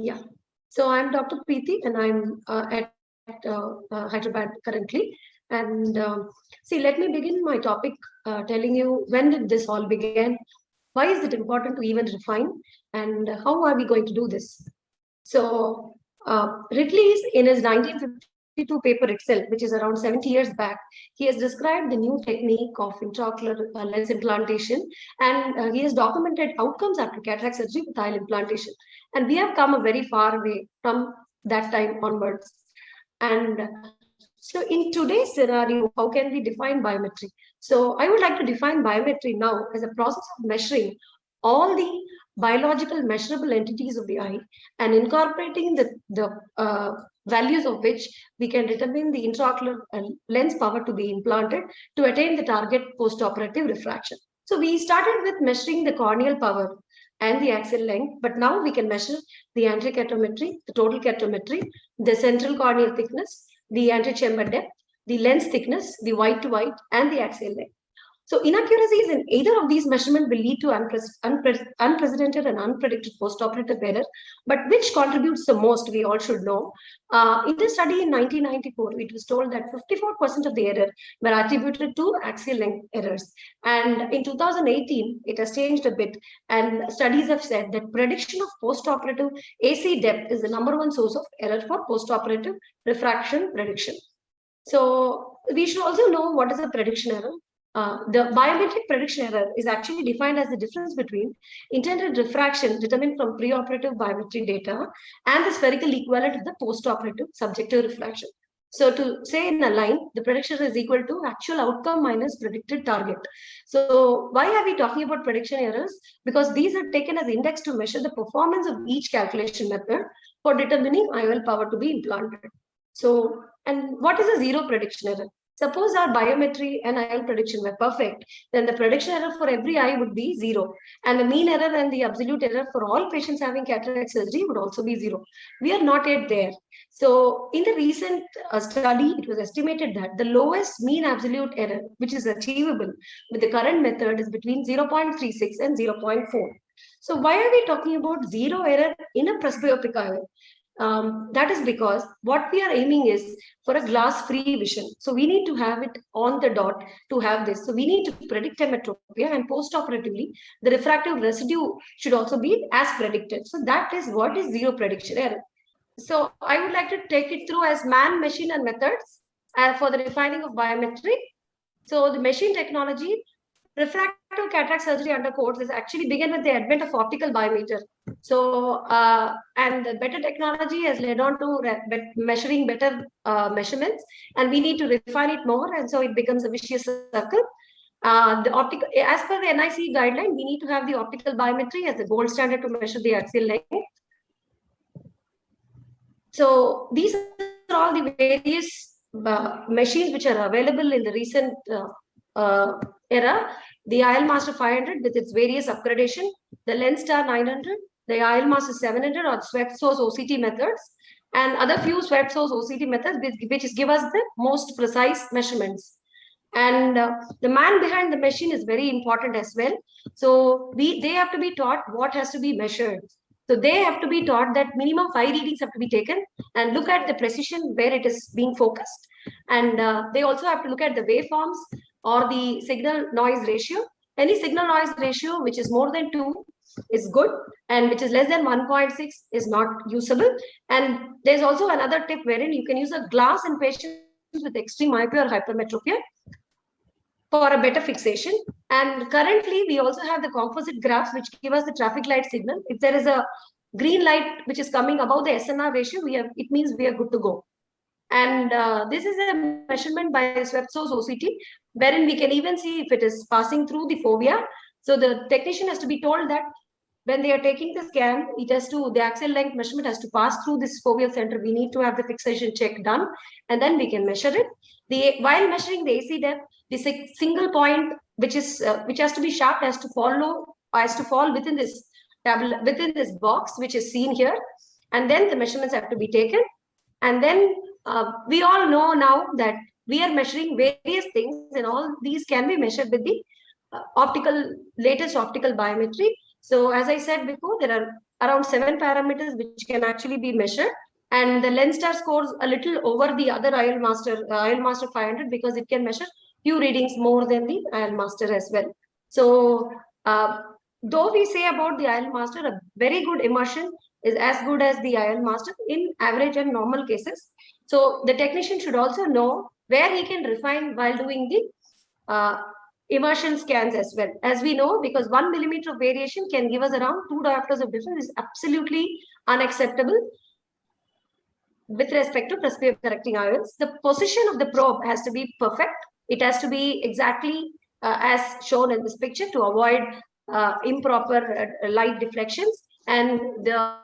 Yeah. So I'm Dr. Preeti, and I'm at Hyderabad currently. And see, let me begin my topic telling you when did this all begin? Why is it important to even refine? And how are we going to do this? So Ridley, in his 1952 paper itself, which is around 70 years back, he has described the new technique of intraocular lens implantation, and he has documented outcomes after cataract surgery with IOL implantation. And we have come a very far way from that time onwards. And so in today's scenario, how can we define biometry? So I would like to define biometry now as a process of measuring all the biological measurable entities of the eye and incorporating the values of which we can determine the intraocular lens power to be implanted to attain the target postoperative refraction. So we started with measuring the corneal power and the axial length, but now we can measure the anticatometry, the total catometry, the central corneal thickness, the antechamber depth, the lens thickness, the white to white, and the axial length. So inaccuracies in either of these measurements will lead to unprecedented and unpredicted postoperative error. But which contributes the most, we all should know. In the study in 1994, it was told that 54% of the error were attributed to axial length errors. And in 2018, it has changed a bit. And studies have said that prediction of postoperative AC depth is the #1 source of error for postoperative refraction prediction. So we should also know what is a prediction error. The biometric prediction error is actually defined as the difference between intended refraction determined from preoperative biometric data and the spherical equivalent of the postoperative subjective refraction. So to say in a line, the prediction is equal to actual outcome minus predicted target. So why are we talking about prediction errors? Because these are taken as index to measure the performance of each calculation method for determining IOL power to be implanted. So, and what is a zero prediction error? Suppose our biometry and IOL prediction were perfect, then the prediction error for every eye would be zero. And the mean error and the absolute error for all patients having cataract surgery would also be zero. We are not yet there. So in the recent study, it was estimated that the lowest mean absolute error, which is achievable with the current method, is between 0.36 and 0.4. So why are we talking about zero error in a presbyopic IOL? That is because what we are aiming is for a glass-free vision. So we need to have it on the dot to have this. So we need to predict hemetropia, and post-operatively, the refractive residue should also be as predicted. So that is what is zero prediction error. So I would like to take it through as man, machine, and methods for the refining of biometry. So the machine technology, refractive cataract surgery under codes is actually began with the advent of optical biometer. So, and the better technology has led on to measuring better measurements, and we need to refine it more, and so it becomes a vicious circle. The optical, as per the NIC guideline, we need to have the optical biometry as the gold standard to measure the axial length. So these are all the various machines which are available in the recent era. The IOL Master 500 with its various upgradation, the Lenstar 900, the IOL Master 700 or swept source OCT methods, and other few swept source OCT methods which give us the most precise measurements. And the man behind the machine is very important as well. So they have to be taught what has to be measured. So they have to be taught that minimum 5 readings have to be taken and look at the precision where it is being focused. And they also have to look at the waveforms or the signal noise ratio. Any signal noise ratio which is more than 2 is good, and which is less than 1.6 is not usable. And there's also another tip wherein you can use a glass in patients with extreme myopia or hypermetropia for a better fixation. And currently, we also have the composite graphs which give us the traffic light signal. If there is a green light which is coming above the SNR ratio, it means we are good to go. And this is a measurement by swept source OCT, wherein we can even see if it is passing through the fovea. So the technician has to be told that when they are taking the scan, the axial length measurement has to pass through this foveal center. We need to have the fixation check done, and then we can measure it. While measuring the AC depth, the single point which has to be sharp has to fall within this tablet, within this box which is seen here, and then the measurements have to be taken. And then we all know now that we are measuring various things, and all these can be measured with the latest optical biometry. So as I said before, there are around 7 parameters which can actually be measured. And the Lenstar scores a little over the other IL Master 500 because it can measure few readings more than the IL Master as well. So though we say about the IL Master, a very good immersion is as good as the IL Master in average and normal cases. So the technician should also know where he can refine while doing the immersion scans as well. As we know, because 1 millimeter of variation can give us around 2 diopters of difference, is absolutely unacceptable with respect to presbyopia correcting IOLs. The position of the probe has to be perfect. It has to be exactly as shown in this picture to avoid improper light deflections. And the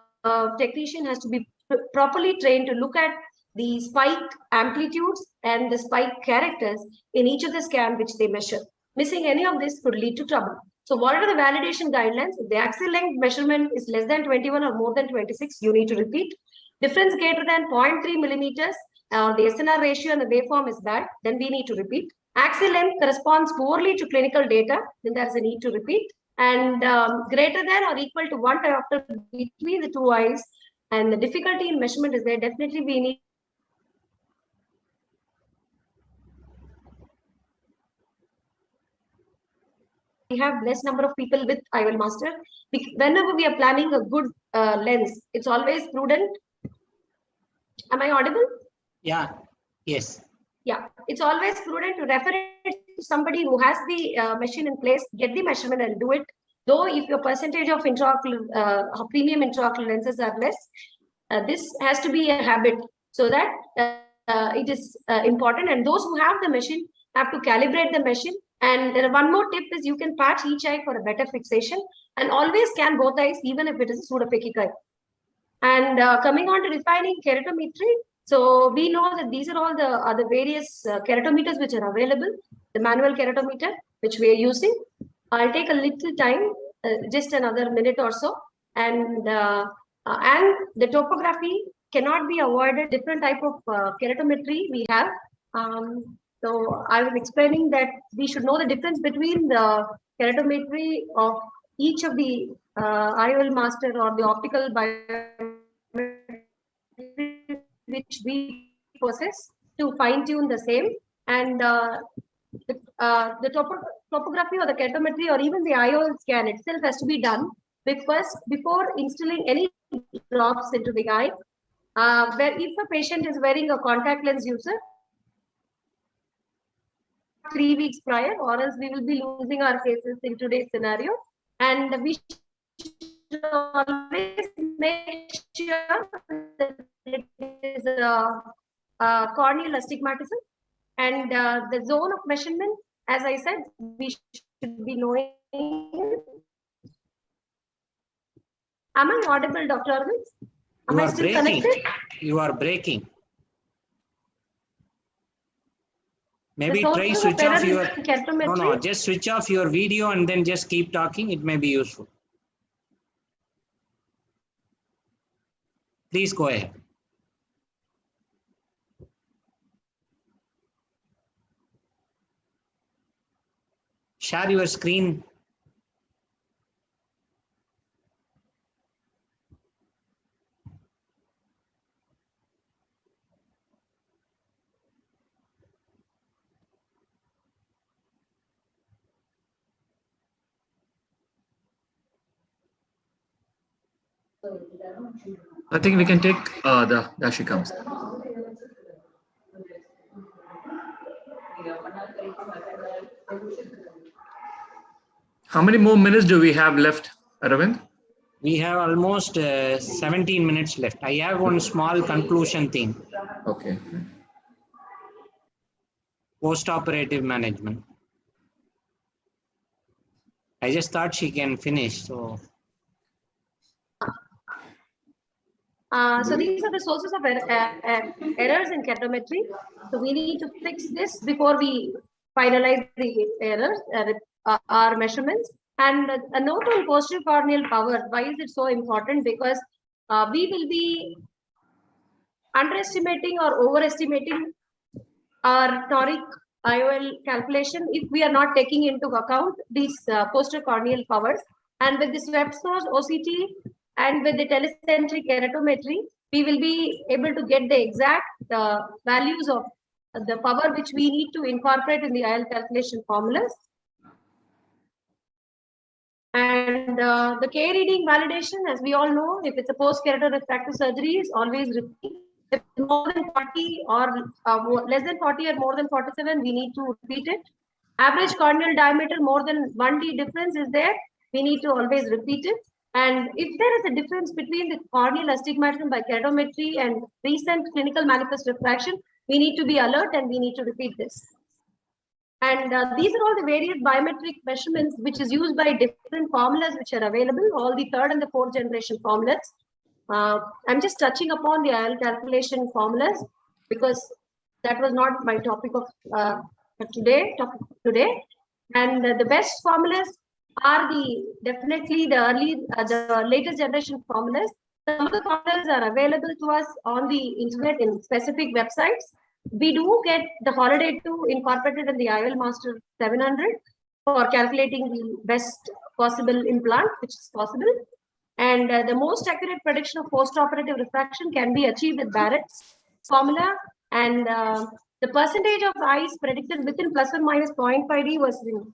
technician has to be properly trained to look at the spike amplitudes and the spike characters in each of the scan which they measure. Missing any of this could lead to trouble. So what are the validation guidelines? If the axial length measurement is less than 21 or more than 26, you need to repeat. Difference greater than 0.3 millimeters, the SNR ratio and the waveform is bad, then we need to repeat. Axial length corresponds poorly to clinical data, then there is a need to repeat. And greater than or equal to 1 diopter between the two eyes, and the difficulty in measurement is there, definitely we need we have less number of people with IOL Master. Whenever we are planning a good lens, it's always prudent. Am I audible? Yeah. Yes. Yeah, it's always prudent to refer it to somebody who has the machine in place, get the measurement and do it. Though if your percentage of premium intraocular lenses are less, this has to be a habit so that it is important. And those who have the machine have to calibrate the machine. And one more tip is you can patch each eye for a better fixation and always scan both eyes, even if it is a pseudophakic eye. And coming on to refining keratometry, so we know that these are all the various keratometers which are available. The manual keratometer, which we are using. I'll take a little time, just another minute or so. And the topography cannot be avoided. Different type of keratometry we have. So I was explaining that we should know the difference between the keratometry of each of the IOL Master or the optical biometry which we possess to fine tune the same. And the topography or the keratometry or even the IOL scan itself has to be done before installing any drops into the eye. Where if a patient is wearing a contact lens user, 3 weeks prior, or else we will be losing our cases in today's scenario. And we should always make sure that it is corneal astigmatism. And the zone of measurement, as I said, we should be knowing. Am I audible, Dr. Arvind? Am I still connected? You are breaking. Maybe try switch off your. No, just switch off your video and then just keep talking. It may be useful. Please go ahead. Share your screen. I think we can take there she comes. How many more minutes do we have left, Aravind? We have almost 17 minutes left. I have one small conclusion thing. Okay. Post-operative management. I just thought she can finish. So these are the sources of errors in keratometry. So we need to fix this before we finalize the errors, our measurements. And a note on posterior corneal power. Why is it so important? Because we will be underestimating or overestimating our toric IOL calculation if we are not taking into account these posterior corneal powers. And with this web source OCT and with the telecentric keratometry, we will be able to get the exact values of the power which we need to incorporate in the IL calculation formulas. And the K reading validation, as we all know, if it's a post-keratorefractive surgery, is always repeat. If more than 40 or less than 40 or more than 47, we need to repeat it. Average corneal diameter more than 1D difference is there, we need to always repeat it. And if there is a difference between the corneal astigmatism by keratometry and recent clinical manifest refraction, we need to be alert and we need to repeat this. And these are all the various biometric measurements which is used by different formulas which are available, all the third and the fourth generation formulas. I'm just touching upon the IL calculation formulas because that was not my topic of today. And the best formulas are definitely the latest generation formulas. Some of the formulas are available to us on the internet in specific websites. We do get the Holiday 2 incorporated in the IL Master 700 for calculating the best possible implant, which is possible. And the most accurate prediction of post-operative refraction can be achieved with Barrett's formula. And the percentage of eyes predicted within plus or minus 0.5D was in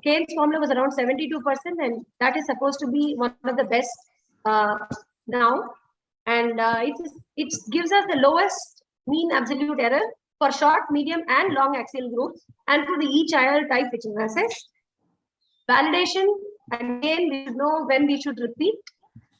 Kane's formula was around 72%, and that is supposed to be one of the best now. And it gives us the lowest mean absolute error for short, medium, and long axial groups, and for each IL type which is assessed. Validation, again, we should know when we should repeat.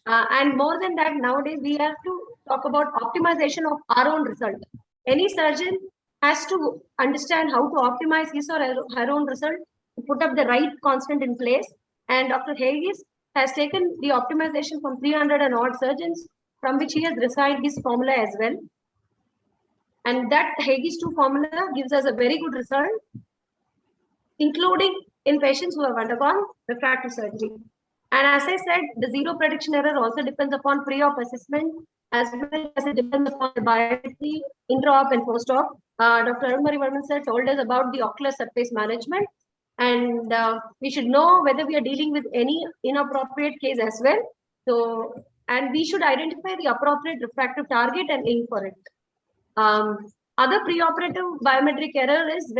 And more than that, nowadays we have to talk about optimization of our own result. Any surgeon has to understand how to optimize his or her own result to put up the right constant in place. And Dr. Haigis has taken the optimization from 300 and odd surgeons, from which he has resigned his formula as well. And that Haigis 2 formula gives us a very good result, including in patients who have undergone refractive surgery. And as I said, the zero prediction error also depends upon pre-op assessment, as well as it depends upon the biometry, intra-op and post-op. Dr. Arunmarivarman sir told us about the ocular surface management, and we should know whether we are dealing with any inappropriate case as well. So, and we should identify the appropriate refractive target and aim for it. Other preoperative biometric error is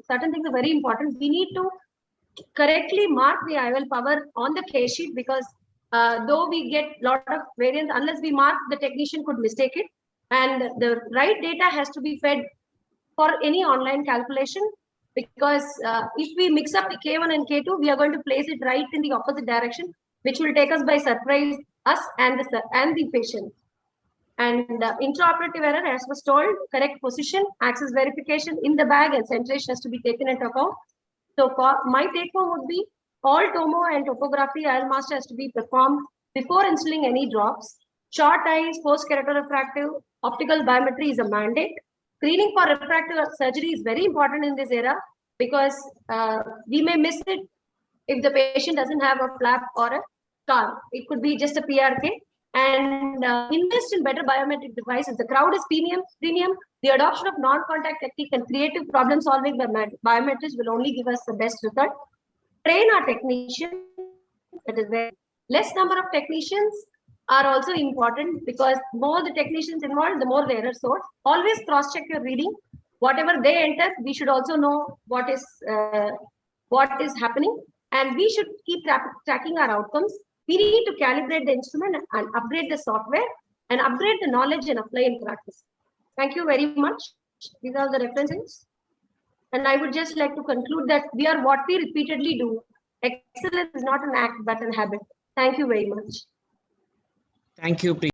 certain things are very important. We need to correctly mark the IOL power on the case sheet, because though we get a lot of variance, unless we mark, the technician could mistake it. And the right data has to be fed for any online calculation, because if we mix up the K1 and K2, we are going to place it right in the opposite direction, which will take us by surprise, us and the patient. And intraoperative error, as was told, correct position, access verification in the bag, and centration has to be taken into account. So my take home would be all tomo and topography IL master has to be performed before installing any drops. Short eyes, post-keratorefractive, optical biometry is a mandate. Screening for refractive surgery is very important in this era, because we may miss it if the patient doesn't have a flap or a scar. It could be just a PRK. And invest in better biometric devices. The crowd is premium. The adoption of non-contact technique and creative problem solving by biometrics will only give us the best result. Train our technicians. That is where less number of technicians are also important, because more the technicians involved, the more the error source. Always cross-check your reading. Whatever they enter, we should also know what is happening, and we should keep tracking our outcomes. We need to calibrate the instrument and upgrade the software and upgrade the knowledge and apply in practice. Thank you very much. These are the references. And I would just like to conclude that we are what we repeatedly do. Excellence is not an act, but an habit. Thank you very much. Thank you, Preeti.